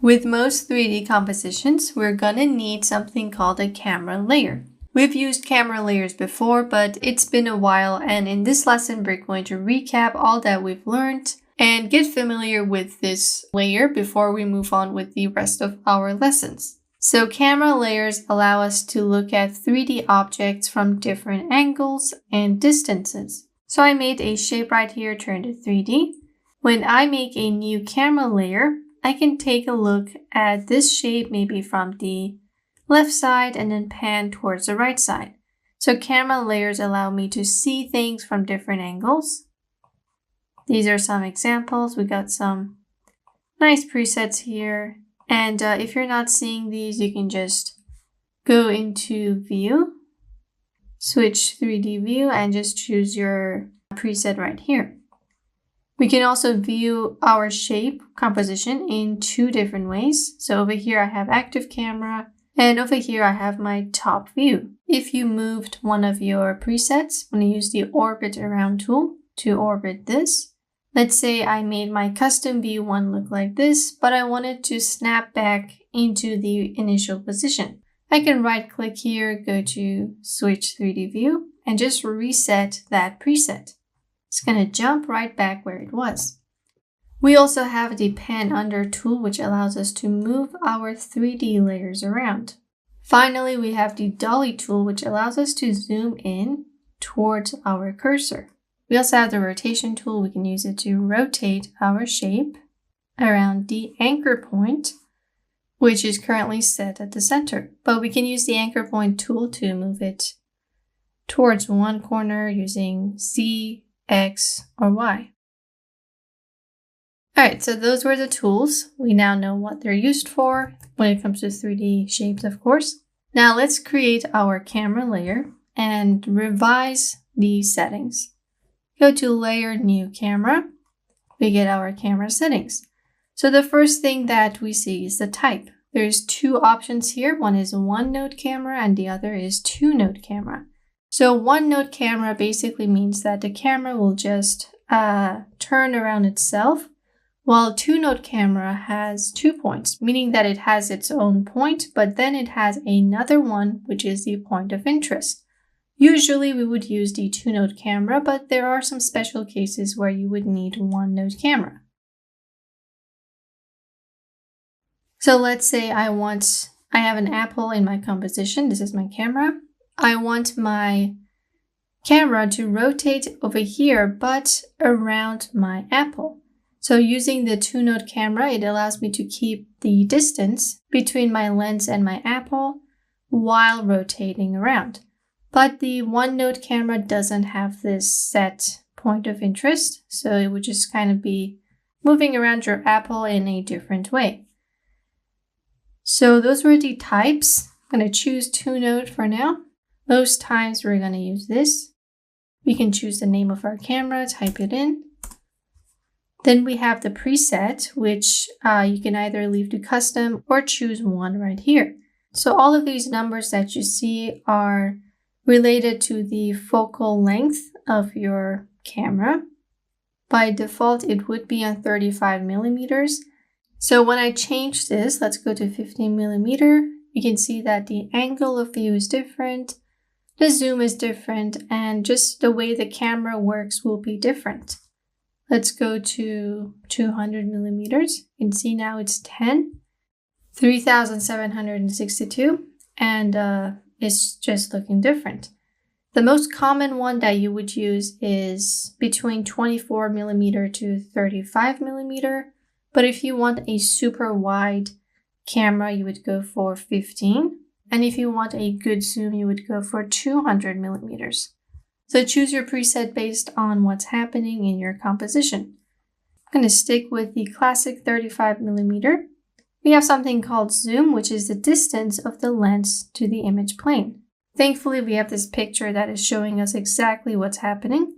With most 3D compositions, we're gonna need something called a camera layer. We've used camera layers before, but it's been a while, and in this lesson, we're going to recap all that we've learned and get familiar with this layer before we move on with the rest of our lessons. So camera layers allow us to look at 3D objects from different angles and distances. So I made a shape right here turned to 3D. When I make a new camera layer, I can take a look at this shape maybe from the left side and then pan towards the right side. So camera layers allow me to see things from different angles. These are some examples. We got some nice presets here. And if you're not seeing these, you can just go into View, switch 3D View, and just choose your preset right here. We can also view our shape composition in two different ways. So over here I have active camera, and over here I have my top view. If you moved one of your presets, I'm going to use the Orbit Around tool to orbit this. Let's say I made my custom view one look like this, but I wanted to snap back into the initial position. I can right click here, go to Switch 3D View, and just reset that preset. It's going to jump right back where it was. We also have the Pan Under tool, which allows us to move our 3D layers around. Finally, we have the Dolly tool, which allows us to zoom in towards our cursor. We also have the Rotation tool. We can use it to rotate our shape around the anchor point, which is currently set at the center. But we can use the Anchor Point tool to move it towards one corner using Z, X, or Y. Alright, so those were the tools. We now know what they're used for when it comes to 3D shapes, of course. Now let's create our camera layer and revise the settings. Go to Layer, New Camera. We get our camera settings. So the first thing that we see is the type. There's two options here. One is a one-node camera and the other is two-node camera. So one-node camera basically means that the camera will just turn around itself, while two-node camera has 2 points, meaning that it has its own point, but then it has another one, which is the point of interest. Usually we would use the two-node camera, but there are some special cases where you would need one-node camera. So let's say I have an apple in my composition. This is my camera. I want my camera to rotate over here, but around my apple. So using the two-node camera, it allows me to keep the distance between my lens and my apple while rotating around. But the one-node camera doesn't have this set point of interest, so it would just kind of be moving around your apple in a different way. So those were the types. I'm going to choose two-node for now. Most times we're going to use this. We can choose the name of our camera, type it in. Then we have the preset, which you can either leave to custom or choose one right here. So all of these numbers that you see are related to the focal length of your camera. By default, it would be on 35 millimeters. So when I change this, let's go to 15 millimeter. You can see that the angle of view is different. The zoom is different, and just the way the camera works will be different. Let's go to 200 millimeters. You can see now it's 10, 3762, and it's just looking different. The most common one that you would use is between 24 millimeter to 35 millimeter. But if you want a super wide camera, you would go for 15. And if you want a good zoom, you would go for 200 millimeters. So choose your preset based on what's happening in your composition. I'm going to stick with the classic 35 millimeter. We have something called zoom, which is the distance of the lens to the image plane. Thankfully, we have this picture that is showing us exactly what's happening.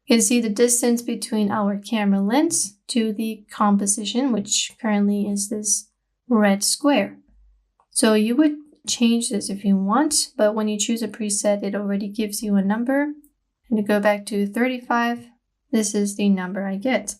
You can see the distance between our camera lens to the composition, which currently is this red square. So you would change this if you want, but when you choose a preset, it already gives you a number. And to go back to 35, this is the number I get.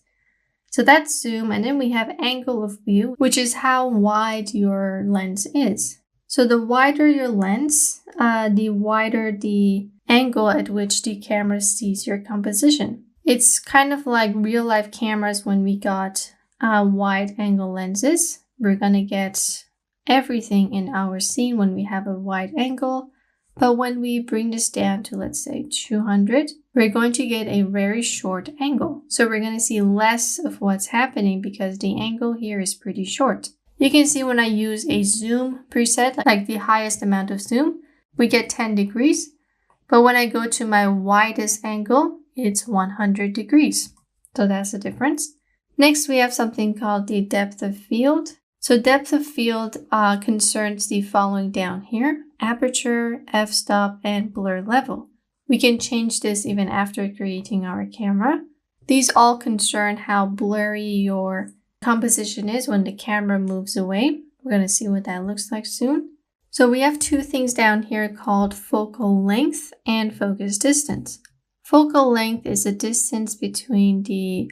So that's zoom, and then we have angle of view, which is how wide your lens is. So the wider your lens, the wider the angle at which the camera sees your composition. It's kind of like real life cameras when we got wide angle lenses. We're gonna get everything in our scene when we have a wide angle. But when we bring this down to, let's say, 200, we're going to get a very short angle. So we're going to see less of what's happening because the angle here is pretty short. You can see when I use a zoom preset, like the highest amount of zoom, we get 10 degrees. But when I go to my widest angle, it's 100 degrees. So that's the difference. Next, we have something called the depth of field. So depth of field concerns the following down here: aperture, f-stop, and blur level. We can change this even after creating our camera. These all concern how blurry your composition is when the camera moves away. We're going to see what that looks like soon. So we have two things down here called focal length and focus distance. Focal length is the distance between the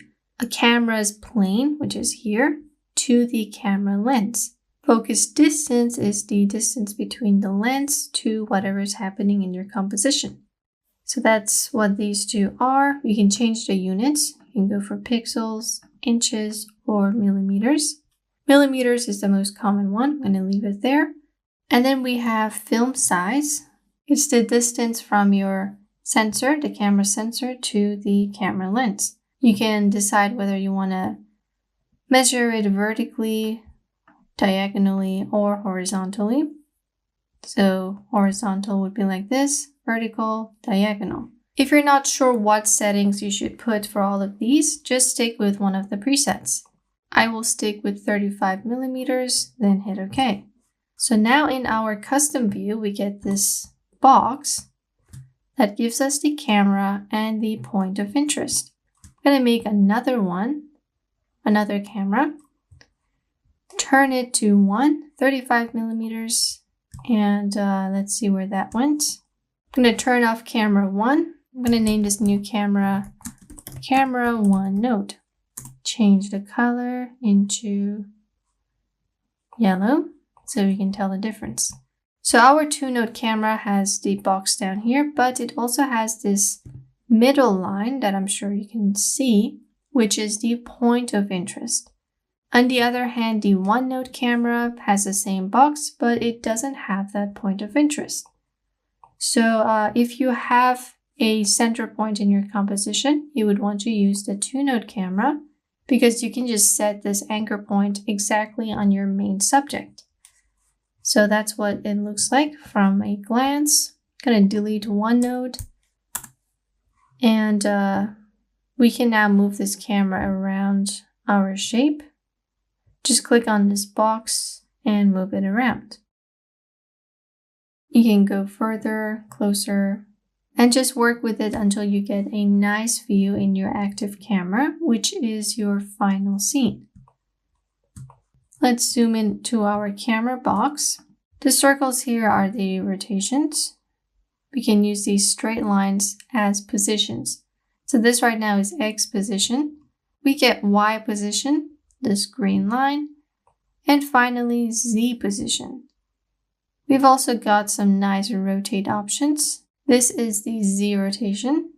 camera's plane, which is here, to the camera lens. Focus distance is the distance between the lens to whatever is happening in your composition. So that's what these two are. We can change the units. You can go for pixels, inches, or millimeters. Millimeters is the most common one. I'm going to leave it there. And then we have film size. It's the distance from your sensor, the camera sensor, to the camera lens. You can decide whether you want to measure it vertically, diagonally, or horizontally. So horizontal would be like this, vertical, diagonal. If you're not sure what settings you should put for all of these, just stick with one of the presets. I will stick with 35 millimeters, then hit OK. So now in our custom view, we get this box that gives us the camera and the point of interest. I'm going to make another one. Another camera, turn it to 35 millimeters, and let's see where that went. I'm going to turn off camera 1. I'm going to name this new camera, camera 1 node. Change the color into yellow so you can tell the difference. So our 2-node camera has the box down here, but it also has this middle line that I'm sure you can see, which is the point of interest. On the other hand, the 1-node camera has the same box, but it doesn't have that point of interest. So if you have a center point in your composition, you would want to use the 2-node camera because you can just set this anchor point exactly on your main subject. So that's what it looks like from a glance. I'm going to delete 1 node, and we can now move this camera around our shape. Just click on this box and move it around. You can go further, closer, and just work with it until you get a nice view in your active camera, which is your final scene. Let's zoom into our camera box. The circles here are the rotations. We can use these straight lines as positions. So this right now is X position. We get Y position, this green line, and finally Z position. We've also got some nice rotate options. This is the Z rotation.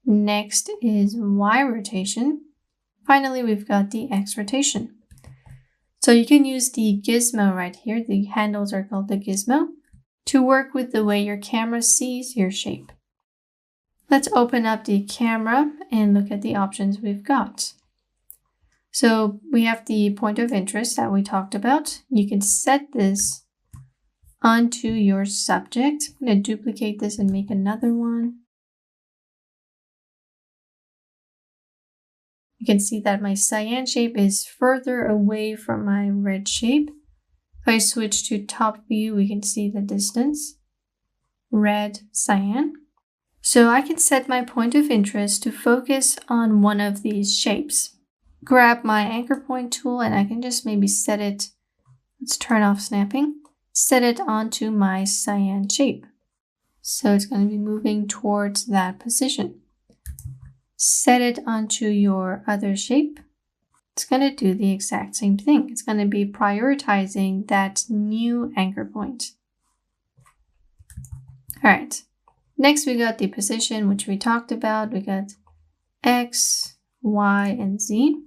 Next is Y rotation. Finally, we've got the X rotation. So you can use the gizmo right here, the handles are called the gizmo, to work with the way your camera sees your shape. Let's open up the camera and look at the options we've got. So we have the point of interest that we talked about. You can set this onto your subject. I'm going to duplicate this and make another one. You can see that my cyan shape is further away from my red shape. If I switch to top view, we can see the distance. Red, cyan. So I can set my point of interest to focus on one of these shapes. Grab my anchor point tool and I can just maybe set it, let's turn off snapping, set it onto my cyan shape. So it's going to be moving towards that position. set it onto your other shape, it's going to do the exact same thing. It's going to be prioritizing that new anchor point. All right. Next, we got the position, which we talked about. We got X, Y, and Z.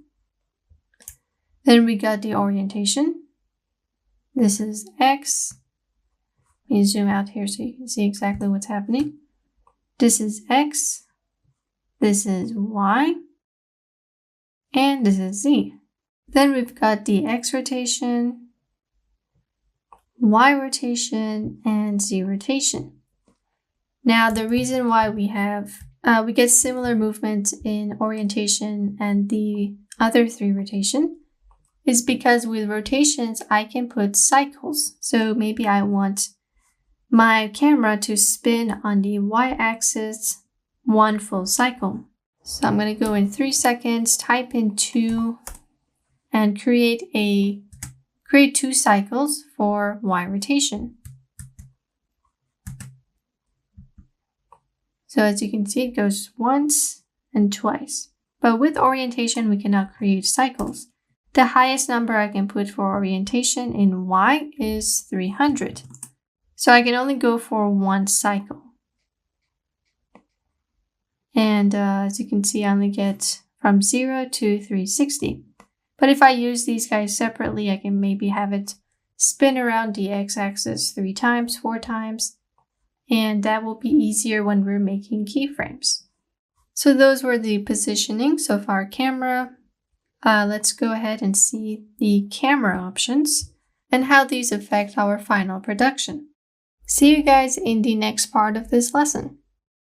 Then we got the orientation. This is X. Let me zoom out here so you can see exactly what's happening. This is X. This is Y. And this is Z. Then we've got the X rotation, Y rotation, and Z rotation. Now, the reason why we get similar movement in orientation and the other three rotation is because with rotations, I can put cycles. So maybe I want my camera to spin on the y-axis 1 full cycle. So I'm going to go in 3 seconds, type in 2, and create 2 cycles for Y rotation. So as you can see, it goes once and twice. But with orientation, we cannot create cycles. The highest number I can put for orientation in Y is 300. So I can only go for 1 cycle. And as you can see, I only get from 0 to 360. But if I use these guys separately, I can maybe have it spin around the x-axis 3 times, 4 times, and that will be easier when we're making keyframes. So those were the positioning. So for our camera, let's go ahead and see the camera options and how these affect our final production. See you guys in the next part of this lesson.